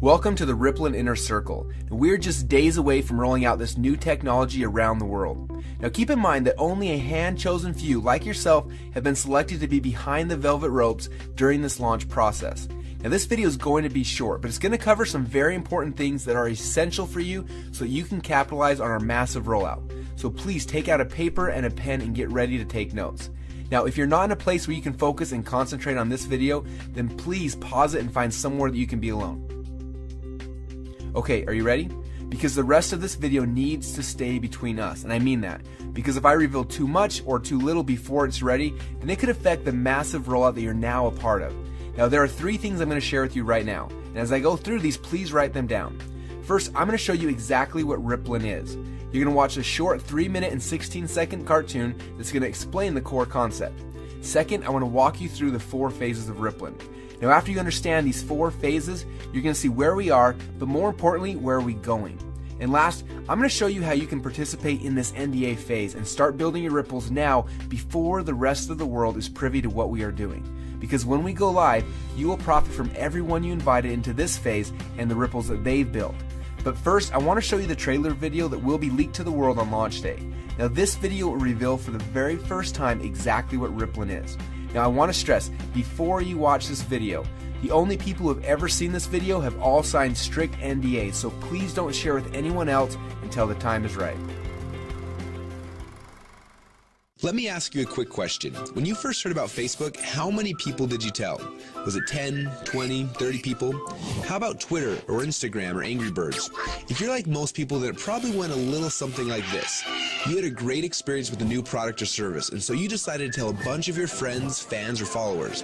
Welcome to the Rippln Inner Circle. We're just days away from rolling out this new technology around the world. Now keep in mind that only a hand-chosen few like yourself have been selected to be behind the velvet ropes during this launch process. Now this video is going to be short, but it's going to cover some very important things that are essential for you so that you can capitalize on our massive rollout. So please take out a paper and a pen and get ready to take notes. Now if you're not in a place where you can focus and concentrate on this video, then please pause it and find somewhere that you can be alone. Okay, are you ready? Because the rest of this video needs to stay between us, and I mean that. Because if I reveal too much or too little before it's ready, then it could affect the massive rollout that you're now a part of. Now there are 3 things I'm going to share with you right now, and as I go through these, please write them down. First, I'm going to show you exactly what Rippln is. You're going to watch a short 3-minute and 16-second cartoon that's going to explain the core concept. Second, I want to walk you through the 4 phases of Rippln. Now after you understand these 4 phases, you're going to see where we are, but more importantly, where are we going. And last, I'm going to show you how you can participate in this NDA phase and start building your ripples now before the rest of the world is privy to what we are doing. Because when we go live, you will profit from everyone you invited into this phase and the ripples that they've built. But first, I want to show you the trailer video that will be leaked to the world on launch day. Now this video will reveal for the very first time exactly what Rippln is. Now I want to stress, before you watch this video, the only people who have ever seen this video have all signed strict NDAs, so please don't share with anyone else until the time is right. Let me ask you a quick question. When you first heard about Facebook, how many people did you tell? Was it 10, 20, 30 people? How about Twitter or Instagram or Angry Birds? If you're like most people, then it probably went a little something like this. You had a great experience with a new product or service, and so you decided to tell a bunch of your friends, fans, or followers.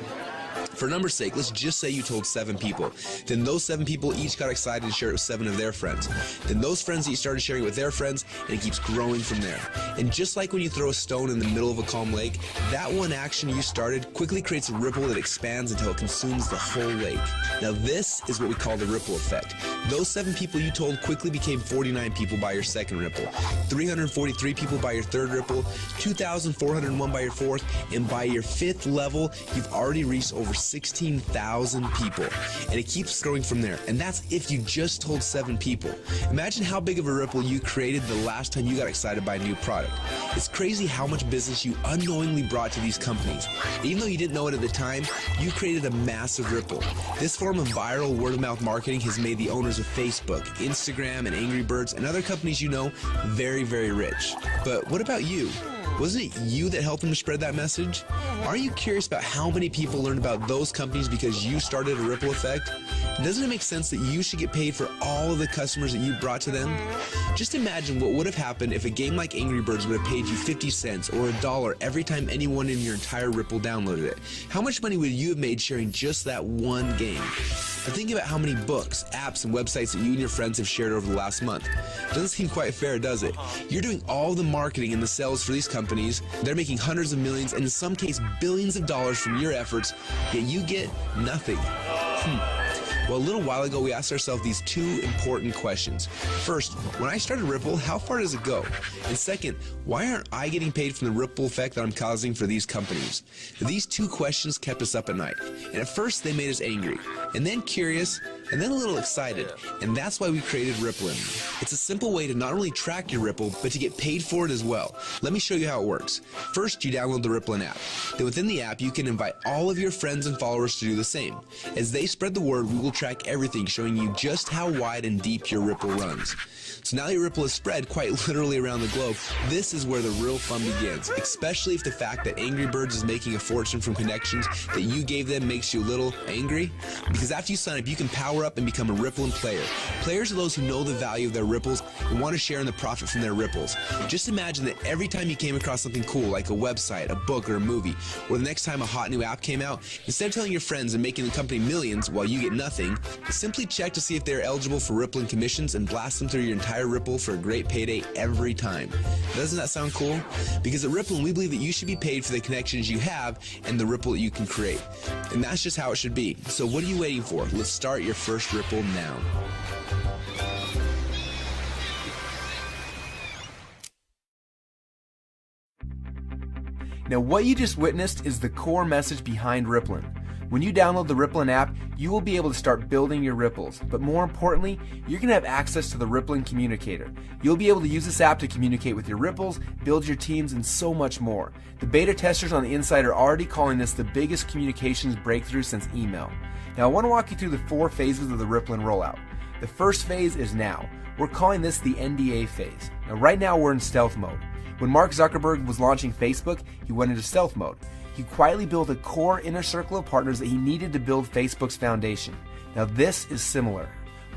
For number's sake, let's just say you told 7 people. Then those 7 people each got excited to share it with 7 of their friends. Then those friends each started sharing it with their friends, and it keeps growing from there. And just like when you throw a stone in the middle of a calm lake, that one action you started quickly creates a ripple that expands until it consumes the whole lake. Now this is what we call the ripple effect. Those 7 people you told quickly became 49 people by your second ripple, 343 people by your third ripple, 2,401 by your fourth, and by your 5th level, you've already reached over 16,000 people, and it keeps growing from there. And that's if you just told 7 people. Imagine how big of a ripple you created the last time you got excited by a new product. It's crazy how much business you unknowingly brought to these companies. Even though you didn't know it at the time, you created a massive ripple. This form of viral word-of-mouth marketing has made the owners of Facebook, Instagram, and Angry Birds, and other companies you know very, very rich. But what about you? Wasn't it you that helped them to spread that message? Are you curious about how many people learned about those companies because you started a ripple effect? Doesn't it make sense that you should get paid for all of the customers that you brought to them? Just imagine what would have happened if a game like Angry Birds would have paid you 50 cents or $1 every time anyone in your entire Ripple downloaded it. How much money would you have made sharing just that one game? Now think about how many books, apps, and websites that you and your friends have shared over the last month. Doesn't seem quite fair, does it? You're doing all the marketing and the sales for these companies. They're making hundreds of millions and in some cases billions of dollars from your efforts, yet you get nothing. Well, a little while ago, we asked ourselves these 2 important questions. First, when I started Ripple, how far does it go? And second, why aren't I getting paid from the ripple effect that I'm causing for these companies? These 2 questions kept us up at night. And at first, they made us angry, and then curious, and then a little excited. And that's why we created Rippln. It's a simple way to not only track your Ripple, but to get paid for it as well. Let me show you how it works. First, you download the Rippln app. Then within the app, you can invite all of your friends and followers to do the same. As they spread the word, we will track everything, showing you just how wide and deep your Ripple runs. So now your Ripple is spread quite literally around the globe. This is where the real fun begins, especially if the fact that Angry Birds is making a fortune from connections that you gave them makes you a little angry. Because after you sign up, you can power up and become a Rippln player. Players are those who know the value of their ripples and want to share in the profit from their ripples. Just imagine that every time you came across something cool like a website, a book, or a movie, or the next time a hot new app came out, instead of telling your friends and making the company millions while you get nothing, simply check to see if they're eligible for Rippln commissions and blast them through your entire Ripple for a great payday every time. Doesn't that sound cool? Because at Rippln, we believe that you should be paid for the connections you have and the ripple that you can create. And that's just how it should be. So what are you waiting for? Let's start your first Ripple now. Now what you just witnessed is the core message behind Rippln. When you download the Rippln app, you will be able to start building your ripples, but more importantly, you're going to have access to the Rippln communicator. You'll be able to use this app to communicate with your ripples, build your teams, and so much more. The beta testers on the inside are already calling this the biggest communications breakthrough since email. Now I want to walk you through the 4 phases of the Rippln rollout. The first phase is now. We're calling this the NDA phase. Now right now we're in stealth mode. When Mark Zuckerberg was launching Facebook, he went into stealth mode. He quietly built a core inner circle of partners that he needed to build Facebook's foundation. Now this is similar.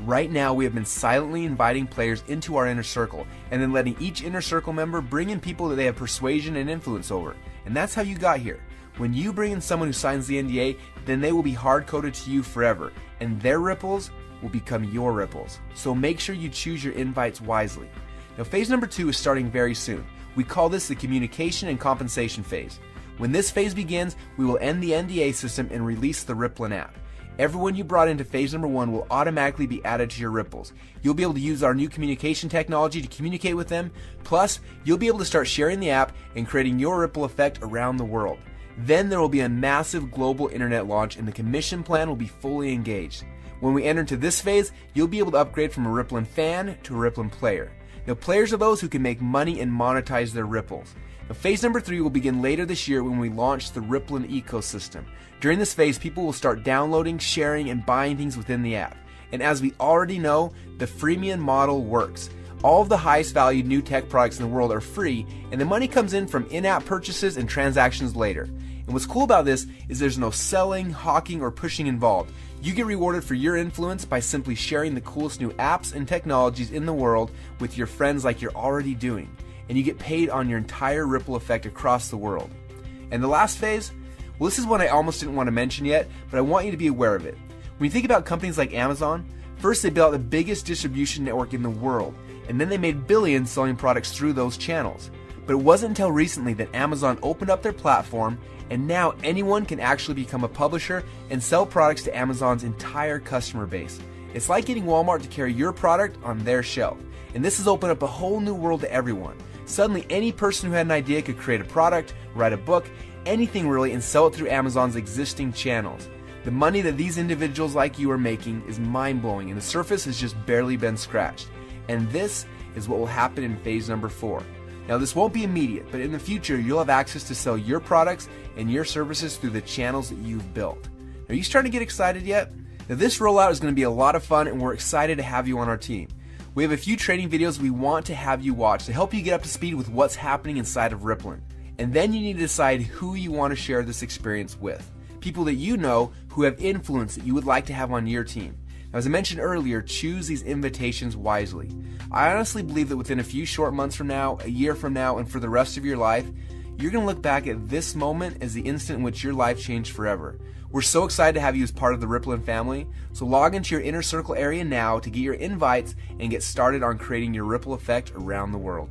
Right now we have been silently inviting players into our inner circle and then letting each inner circle member bring in people that they have persuasion and influence over. And that's how you got here. When you bring in someone who signs the NDA, then they will be hard-coded to you forever, and their ripples will become your ripples. So make sure you choose your invites wisely. Now phase number 2 is starting very soon. We call this the communication and compensation phase. When this phase begins, we will end the NDA system and release the Rippln app. Everyone you brought into phase number 1 will automatically be added to your ripples. You'll be able to use our new communication technology to communicate with them, plus you'll be able to start sharing the app and creating your ripple effect around the world. Then there will be a massive global internet launch and the commission plan will be fully engaged. When we enter into this phase, you'll be able to upgrade from a Rippln fan to a Rippln player. Now players are those who can make money and monetize their ripples. Now, phase number 3 will begin later this year when we launch the Rippln ecosystem. During this phase, people will start downloading, sharing, and buying things within the app. And as we already know, the freemium model works. All of the highest valued new tech products in the world are free, and the money comes in from in-app purchases and transactions later. And what's cool about this is there's no selling, hawking, or pushing involved. You get rewarded for your influence by simply sharing the coolest new apps and technologies in the world with your friends like you're already doing. And you get paid on your entire ripple effect across the world. And the last phase, well, this is one I almost didn't want to mention yet, but I want you to be aware of it. When you think about companies like Amazon, first they built the biggest distribution network in the world, and then they made billions selling products through those channels. But it wasn't until recently that Amazon opened up their platform, and now anyone can actually become a publisher and sell products to Amazon's entire customer base. It's like getting Walmart to carry your product on their shelf. And this has opened up a whole new world to everyone. Suddenly, any person who had an idea could create a product, write a book, anything really, and sell it through Amazon's existing channels. The money that these individuals like you are making is mind-blowing, and the surface has just barely been scratched. And this is what will happen in phase number 4. Now, this won't be immediate, but in the future, you'll have access to sell your products and your services through the channels that you've built. Are you starting to get excited yet? Now, this rollout is going to be a lot of fun, and we're excited to have you on our team. We have a few training videos we want to have you watch to help you get up to speed with what's happening inside of Rippln. And then you need to decide who you want to share this experience with. People that you know who have influence that you would like to have on your team. Now, as I mentioned earlier, choose these invitations wisely. I honestly believe that within a few short months from now, a year from now, and for the rest of your life, you're going to look back at this moment as the instant in which your life changed forever. We're so excited to have you as part of the Rippln family, so log into your inner circle area now to get your invites and get started on creating your ripple effect around the world.